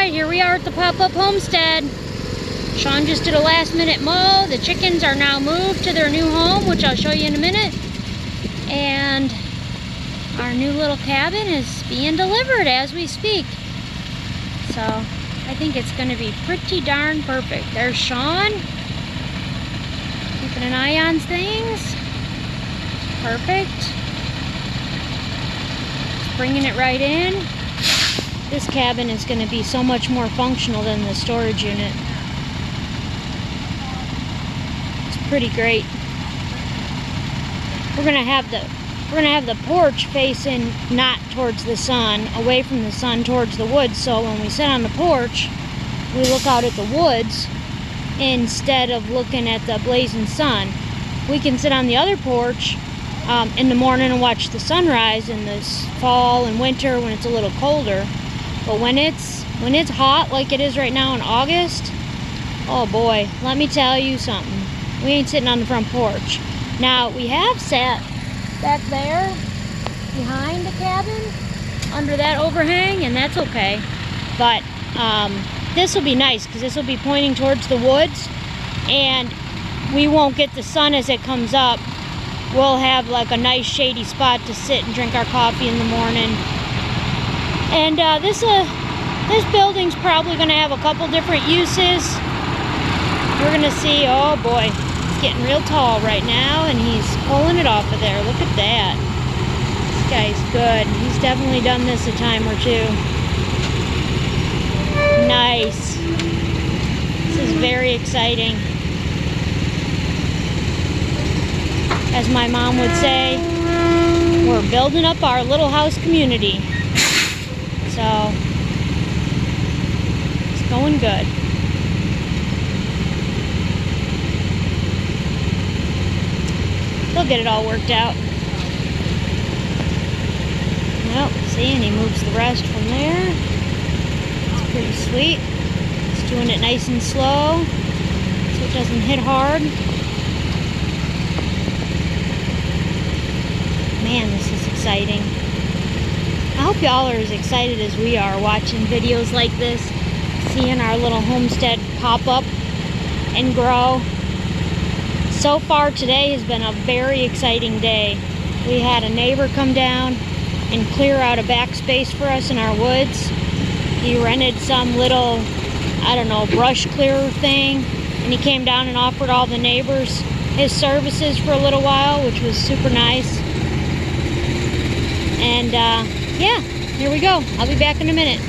Alright, here we are at the pop-up homestead. Sean just did a last-minute mow. The chickens are now moved to their new home, which I'll show you in a minute. And our new little cabin is being delivered as we speak. So, I think it's going to be pretty darn perfect. There's Sean, keeping an eye on things. Perfect. Just bringing it right in. This cabin is going to be so much more functional than the storage unit. It's pretty great. We're going to have the porch facing not towards the sun, away from the sun towards the woods, so when we sit on the porch, we look out at the woods instead of looking at the blazing sun. We can sit on the other porch in the morning and watch the sunrise in this fall and winter when it's a little colder. But when it's hot like it is right now in August, oh boy, let me tell you something. We ain't sitting on the front porch. Now, we have sat back there behind the cabin under that overhang, and that's okay. But this will be nice because this will be pointing towards the woods, and we won't get the sun as it comes up. We'll have like a nice shady spot to sit and drink our coffee in the morning. And this building's probably going to have a couple different uses. We're going to see, oh boy, he's getting real tall right now, and he's pulling it off of there. Look at that. This guy's good. He's definitely done this a time or two. Nice. This is very exciting. As my mom would say, we're building up our little house community. So, it's going good. They'll get it all worked out. Nope, see, and he moves the rest from there. It's pretty sweet. He's doing it nice and slow so it doesn't hit hard. Man, this is exciting. I hope y'all are as excited as we are watching videos like this, seeing our little homestead pop up and grow. So far today has been a very exciting day. We had a neighbor come down and clear out a back space for us in our woods. He rented some little, I don't know, brush clearer thing, and he came down and offered all the neighbors his services for a little while, which was super nice. And yeah, here we go. I'll be back in a minute.